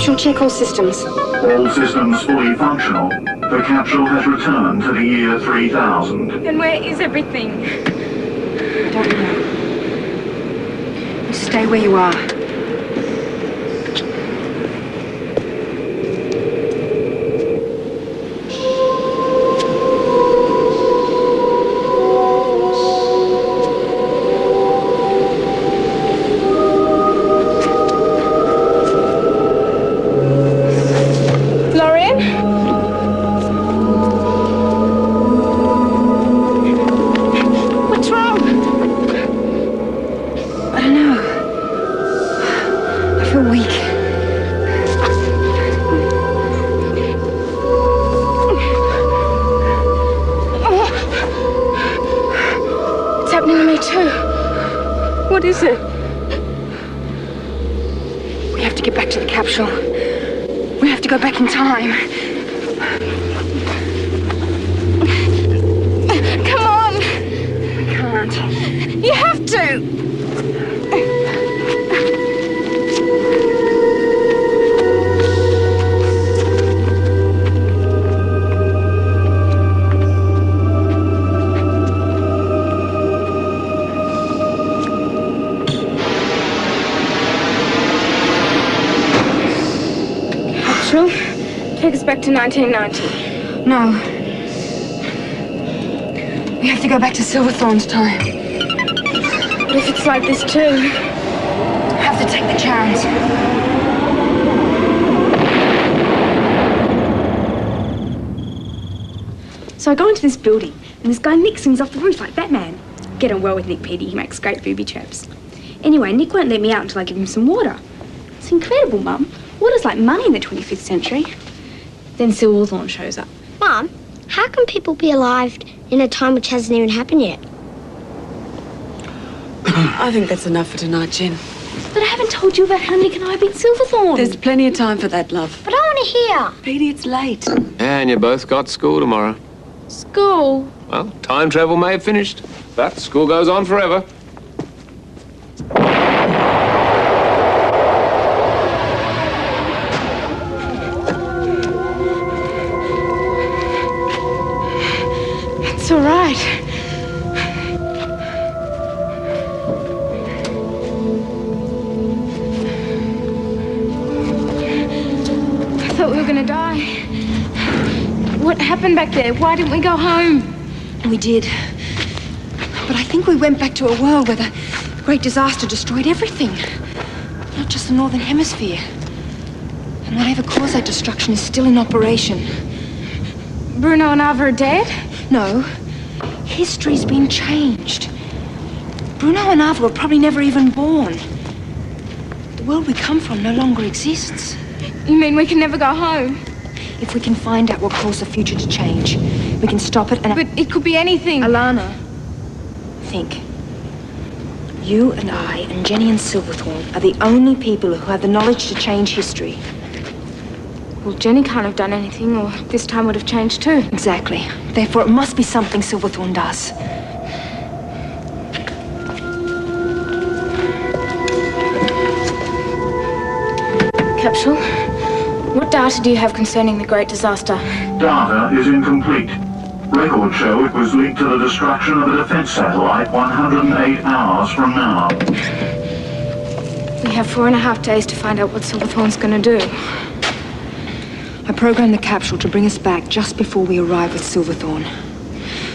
Capsule, check all systems. All systems fully functional. The capsule has returned to the year 3000. Then where is everything? I don't know. You stay where you are. What is it? We have to get back to the capsule. We have to go back in time. Come on! We can't. You have to! Take us back to 1990. No. We have to go back to Silverthorne's time. What if it's like this too? Have to take the chance. So I go into this building, and this guy Nick swings off the roof like Batman. Get on well with Nick, Petey. He makes great booby traps. Anyway, Nick won't let me out until I give him some water. It's incredible, Mum. Water's like money in the 25th century. Then Silverthorne shows up. Mum, how can people be alive in a time which hasn't even happened yet? I think that's enough for tonight, Jen. But I haven't told you about how Nick and I beat Silverthorne. There's plenty of time for that, love. But I want to hear. Petey, it's late. And you both got school tomorrow. School? Well, time travel may have finished, but school goes on forever. It's all right. I thought we were gonna die. What happened back there? Why didn't we go home? We did. But I think we went back to a world where the great disaster destroyed everything. Not just the Northern Hemisphere. And whatever caused that destruction is still in operation. Bruno and Ava are dead? No. History's been changed. Bruno and Ava were probably never even born. The world we come from no longer exists. You mean we can never go home? If we can find out what caused the future to change, we can stop it and... But it could be anything. Alana, think. You and I and Jenny and Silverthorne are the only people who have the knowledge to change history. Well, Jenny can't have done anything, or this time would have changed too. Exactly. Therefore, it must be something Silverthorne does. Capsule, what data do you have concerning the Great Disaster? Data is incomplete. Records show it was linked to the destruction of a defense satellite 108 hours from now. We have 4.5 days to find out what Silverthorne's gonna do. I programmed the capsule to bring us back just before we arrive with Silverthorne.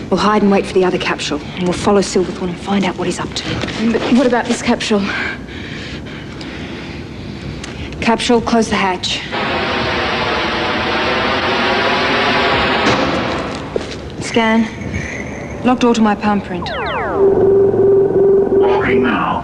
We'll hide and wait for the other capsule, and we'll follow Silverthorne and find out what he's up to. But what about this capsule? Capsule, close the hatch. Scan. Locked door to my palm print. Locking now.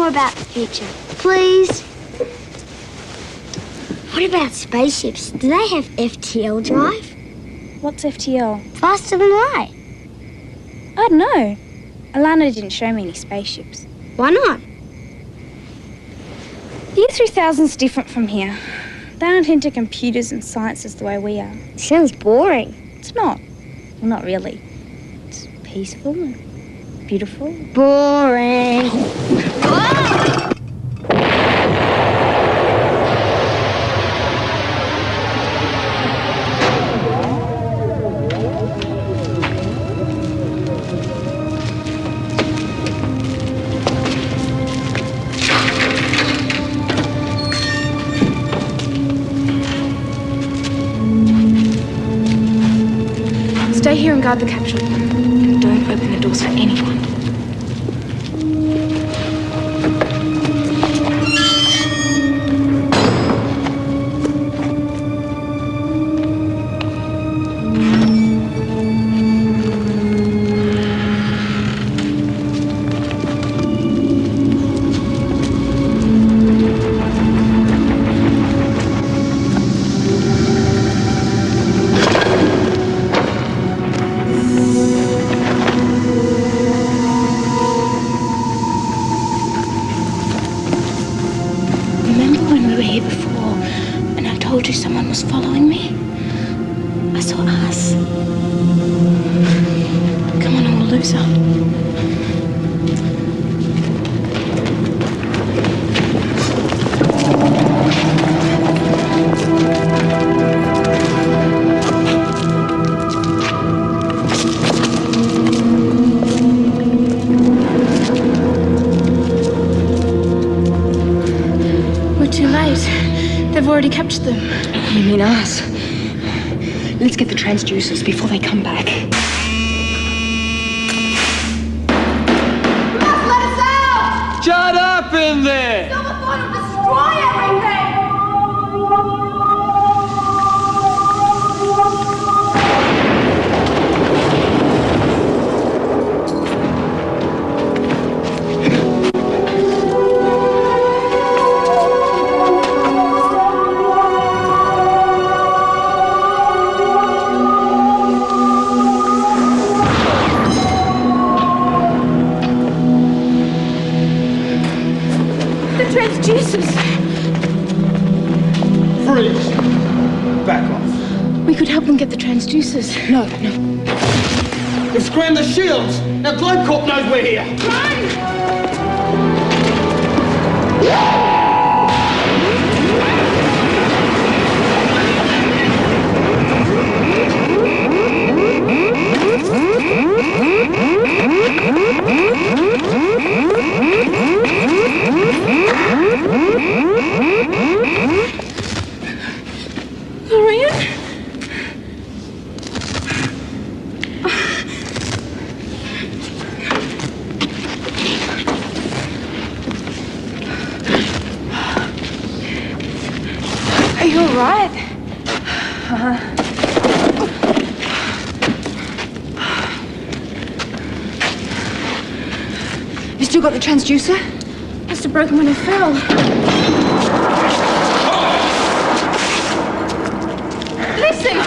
more about the future, please? What about spaceships? Do they have FTL drive? What's FTL? Faster than light. I don't know. Alana didn't show me any spaceships. Why not? Year 3000's different from here. They aren't into computers and sciences the way we are. Sounds boring. It's not. Well, not really. It's peaceful and beautiful. Boring. Stay here and guard the capsule. And don't open the doors for anyone. Someone was following me. I saw us. Come on, or we'll lose her. We're too late. They've already captured them. You mean us? Let's get the transducers before they come back. You must let us out! Shut up in there! Someone thought it would destroy everything! Transducers! Freeze! Back off. We could help them get the transducers. No. They've scrammed the shields! Now Globecorp knows we're here! Are you all right? You still got the transducer? Must have broken when I fell. Listen!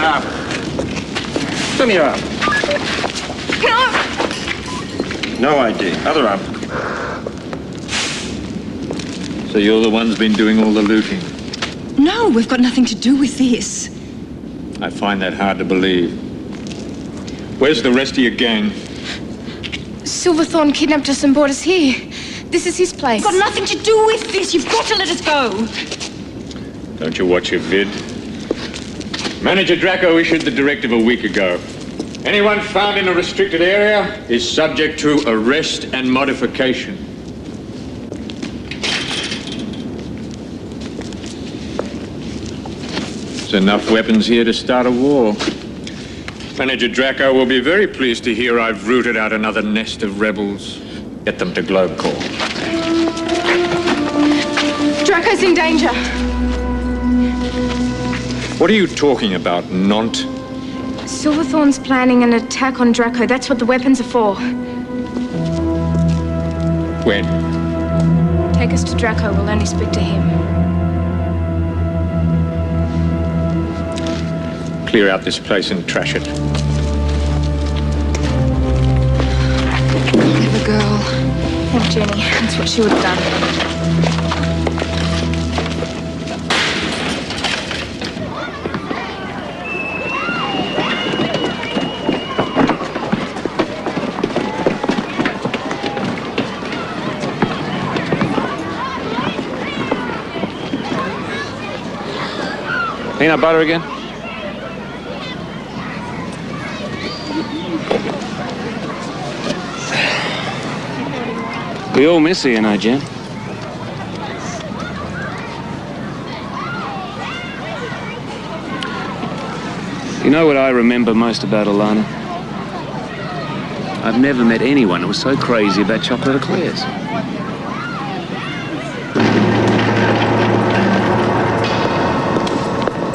Show me your arm. No! No ID. Other arm. So you're the one's been doing all the looting? No, we've got nothing to do with this. I find that hard to believe. Where's the rest of your gang? Silverthorn kidnapped us and brought us here. This is his place. We've got nothing to do with this. You've got to let us go. Don't you watch your vid? Manager Draco issued the directive a week ago. Anyone found in a restricted area is subject to arrest and modification. There's enough weapons here to start a war. Manager Draco will be very pleased to hear I've rooted out another nest of rebels. Get them to Globecorp. Draco's in danger. What are you talking about, Nont? Silverthorn's planning an attack on Draco. That's what the weapons are for. When? Take us to Draco. We'll only speak to him. Clear out this place and trash it. Clever girl. Poor Jenny. That's what she would have done. Peanut butter again? We all miss her, you know, Jen. You know what I remember most about Alana? I've never met anyone who was so crazy about chocolate eclairs.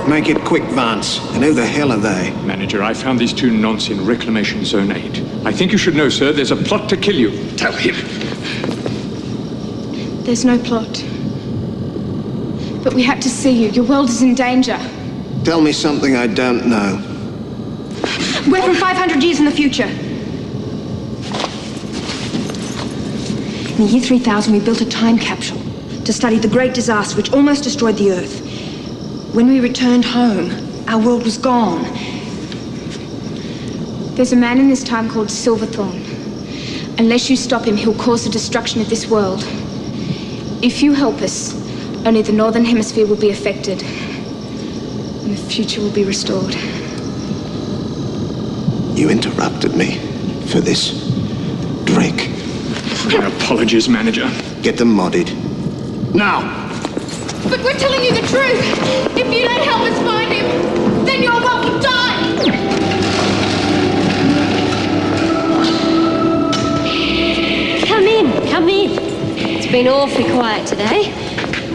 Make it quick, Vance. And who the hell are they? Manager, I found these two nonce in Reclamation Zone 8. I think you should know, sir, there's a plot to kill you. Tell him. There's no plot. But we have to see you. Your world is in danger. Tell me something I don't know. We're from 500 years in the future. In the year 3000, we built a time capsule to study the great disaster which almost destroyed the Earth. When we returned home, our world was gone. There's a man in this time called Silverthorn. Unless you stop him, he'll cause the destruction of this world. If you help us, only the Northern Hemisphere will be affected, and the future will be restored. You interrupted me for this drink. My apologies, Manager. Get them modded. Now! But we're telling you the truth. If you don't help us find him, then your world will die. Come in, come in. It's been awfully quiet today.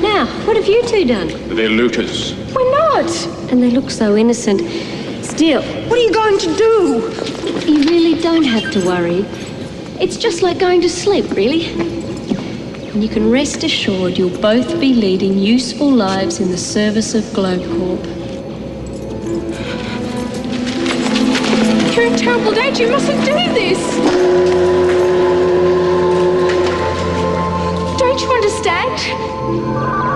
Now, what have you two done? They're looters. We're not. And they look so innocent. Still, What are you going to do? you really don't have to worry. It's just like going to sleep, really. And you can rest assured you'll both be leading useful lives in the service of GlobeCorp. You're in terrible danger. You mustn't do this. Don't you understand?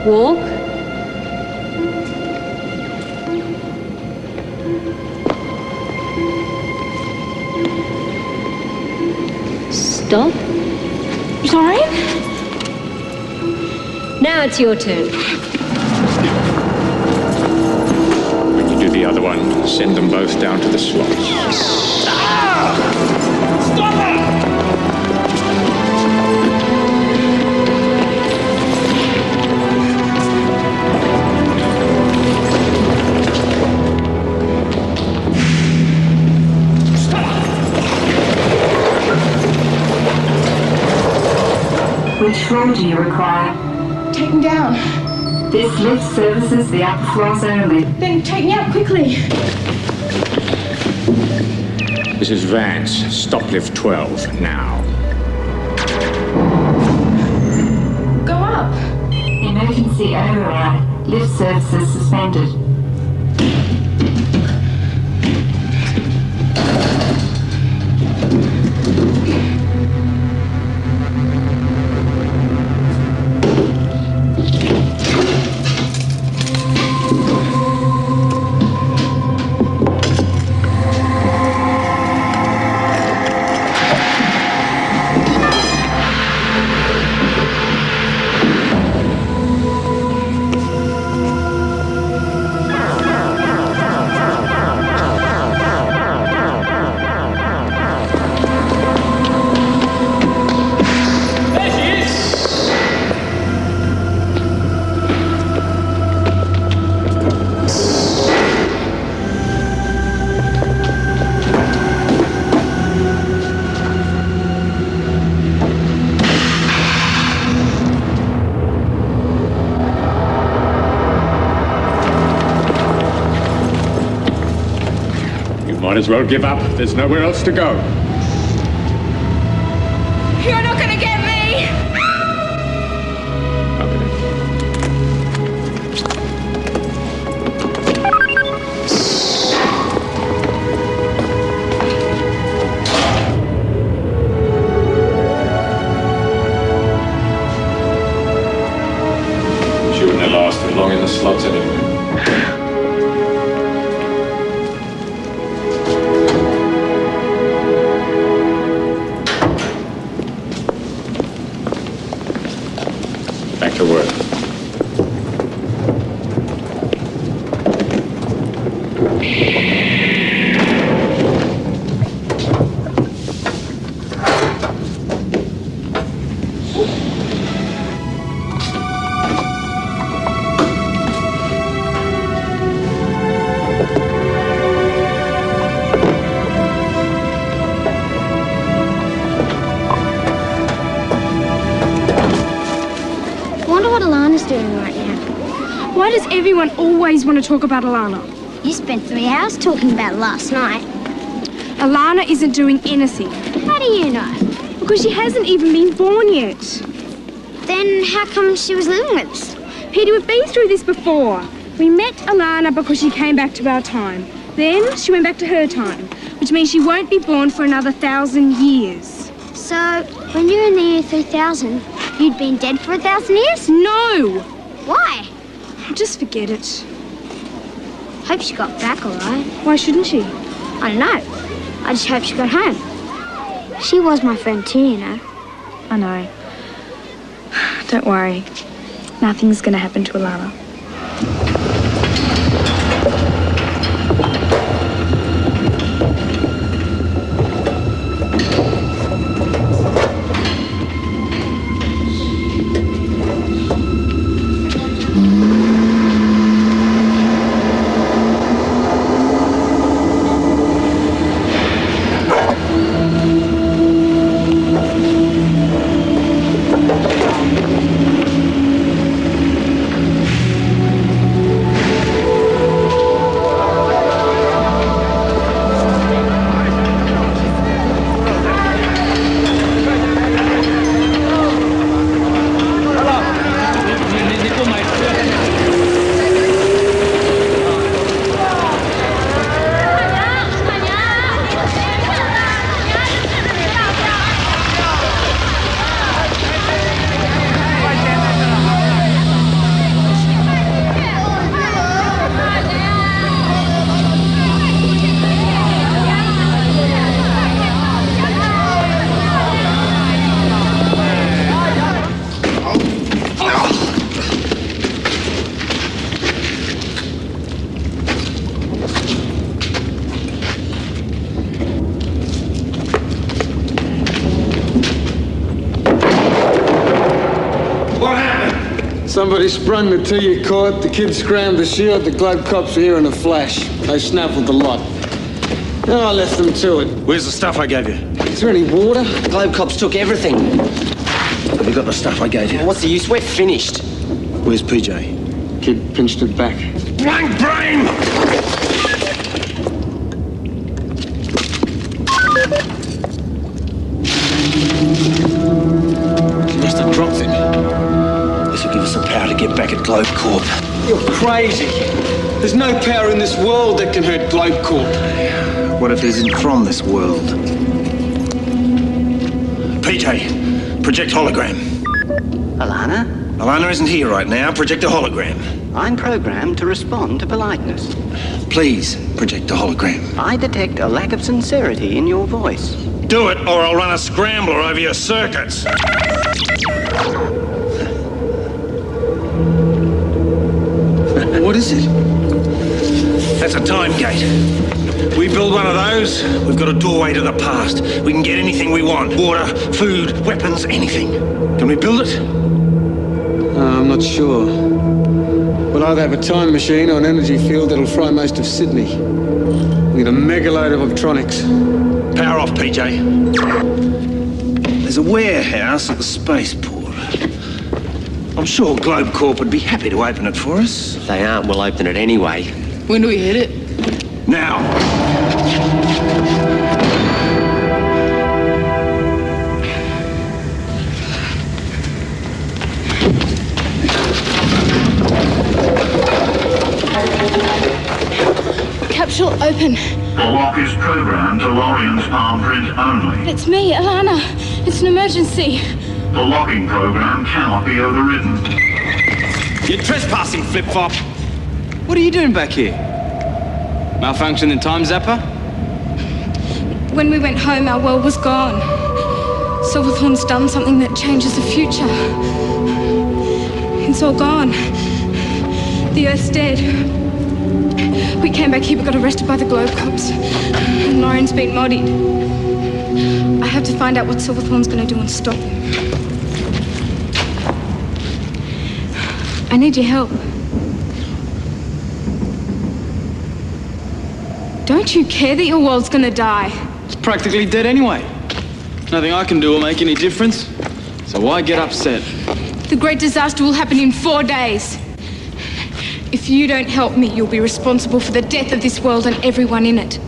Walk. Stop. Sorry? Now it's your turn. When you do the other one, send them both down to the slots. Stop her! Which floor do you require? Take him down. This lift services the upper floors only. Then take me out quickly. This is Vance. Stop lift 12, now. Go up. Emergency override. Lift services suspended. Might as well give up. There's nowhere else to go. You're not gonna get me! She wouldn't have lasted long in the slots anyway. Back to work. Why does everyone always want to talk about Alana? You spent 3 hours talking about it last night. Alana isn't doing anything. How do you know? Because she hasn't even been born yet. Then how come she was living with us? Petey, we've been through this before. We met Alana because she came back to our time. Then she went back to her time, which means she won't be born for another 1,000 years. So, when you're in the year 3000, you'd been dead for 1,000 years? No! Why? Just forget it. Hope she got back all right. Why shouldn't she? I don't know. I just hope she got home. She was my friend too, you know. I know. Don't worry. Nothing's going to happen to Alana. Somebody sprung the tea you caught, the kid scrammed the shield, the globe cops were here in a flash. They snaffled the lot. And I left them to it. Where's the stuff I gave you? Is there any water? The globe cops took everything. Have you got the stuff I gave you? What's the use? We're finished. Where's PJ? Kid pinched it back. Blank brain! She must have dropped it. This will give us the power to get back at Globe Corp. You're crazy. There's no power in this world that can hurt Globe Corp. What if it isn't from this world? PJ, project hologram. Alana? Alana isn't here right now. Project a hologram. I'm programmed to respond to politeness. Please, project a hologram. I detect a lack of sincerity in your voice. Do it, or I'll run a scrambler over your circuits. What is it? That's a time gate. We build one of those, we've got a doorway to the past. We can get anything we want. Water, food, weapons, anything. Can we build it? I'm not sure. We'll either have a time machine or an energy field that'll fry most of Sydney. We need a mega load of electronics. Power off, PJ. There's a warehouse at the spaceport. I'm sure Globe Corp would be happy to open it for us. If they aren't, we'll open it anyway. When do we hit it? Now. Capsule open. The lock is programmed to Lorian's palm print only. It's me, Alana. It's an emergency. The locking program cannot be overridden. You're trespassing, flip-flop. What are you doing back here? Malfunction in time zapper? When we went home, our world was gone. Silverthorn's done something that changes the future. It's all gone. The Earth's dead. We came back here but got arrested by the Globe cops. And Lauren's been modied. I have to find out what Silverthorn's going to do and stop him. I need your help. Don't you care that your world's going to die? It's practically dead anyway. Nothing I can do will make any difference. So why get upset? The great disaster will happen in 4 days. If you don't help me, you'll be responsible for the death of this world and everyone in it.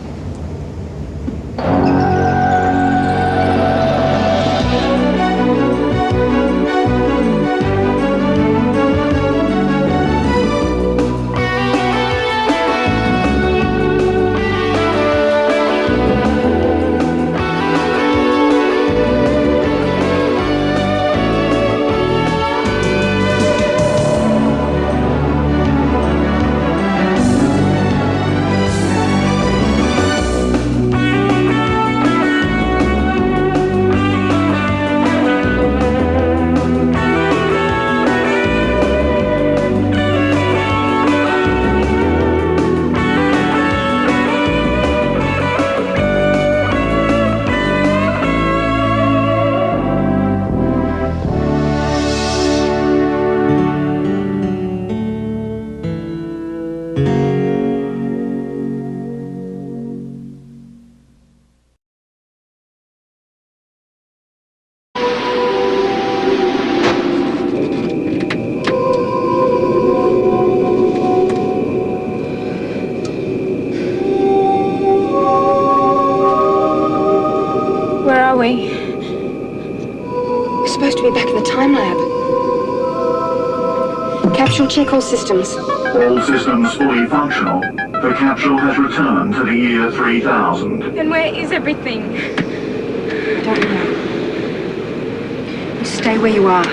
We're supposed to be back in the time lab. Capsule, check all systems. All systems fully functional. The capsule has returned to the year 3000. Then where is everything? I don't know. You stay where you are.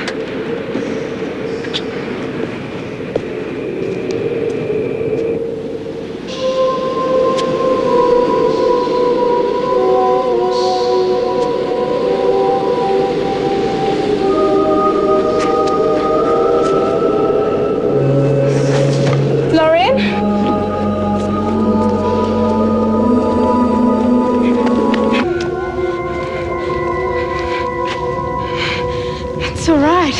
It's all right.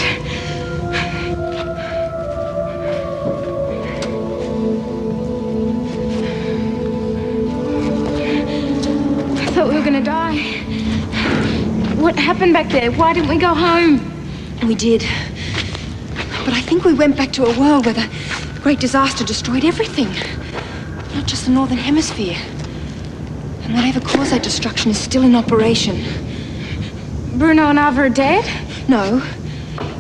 I thought we were going to die. What happened back there? Why didn't we go home? We did. But I think we went back to a world where the great disaster destroyed everything. Not just the Northern Hemisphere. And whatever caused that destruction is still in operation. Bruno and Ava are dead? No.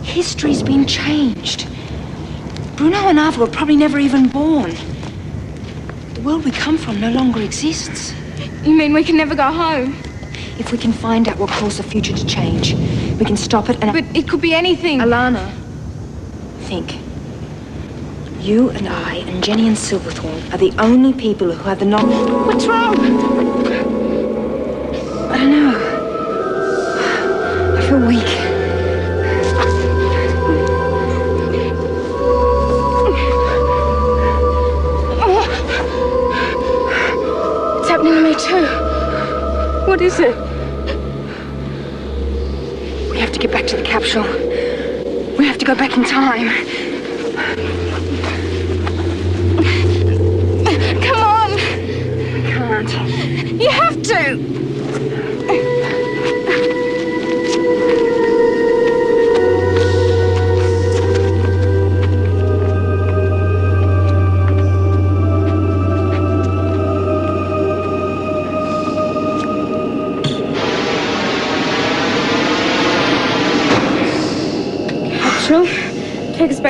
History's been changed. Bruno and Ava were probably never even born. The world we come from no longer exists. You mean we can never go home? If we can find out what caused the future to change, we can stop it and... But it could be anything. Alana, think. You and I and Jenny and Silverthorn are the only people who have the knowledge... What's wrong? I don't know. I feel weak. It's happening to me too. What is it? We have to get back to the capsule. We have to go back in time. Come on! I can't. You have to!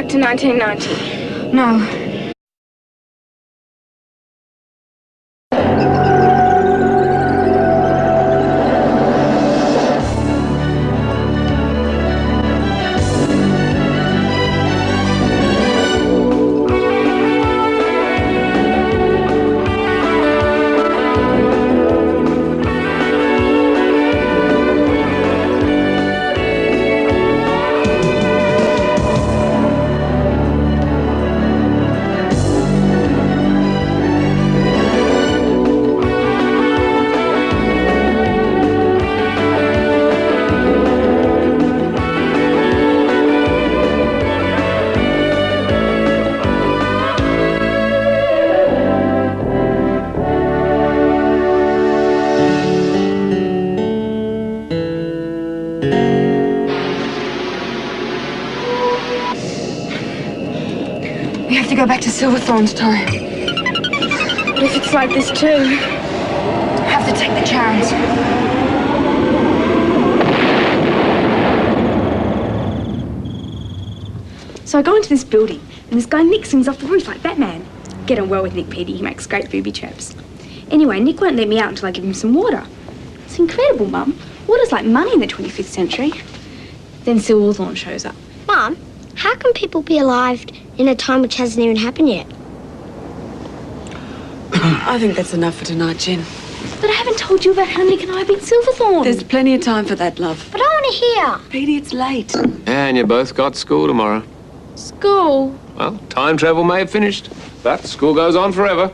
back to 1990? No. We have to go back to Silverthorn's time. What if it's like this too? Have to take the chance. So I go into this building, and this guy Nick swings off the roof like Batman. Get on well with Nick, Petey. He makes great booby traps. Anyway, Nick won't let me out until I give him some water. It's incredible, Mum. Water's like money in the 25th century. Then Silverthorn shows up. Mum, how can people be alive in a time which hasn't even happened yet? I think that's enough for tonight, Jen. But I haven't told you about how Nick and I beat Silverthorn. There's plenty of time for that, love. But I want to hear. Petey, it's late. And you both got school tomorrow. School? Well, time travel may have finished, but school goes on forever.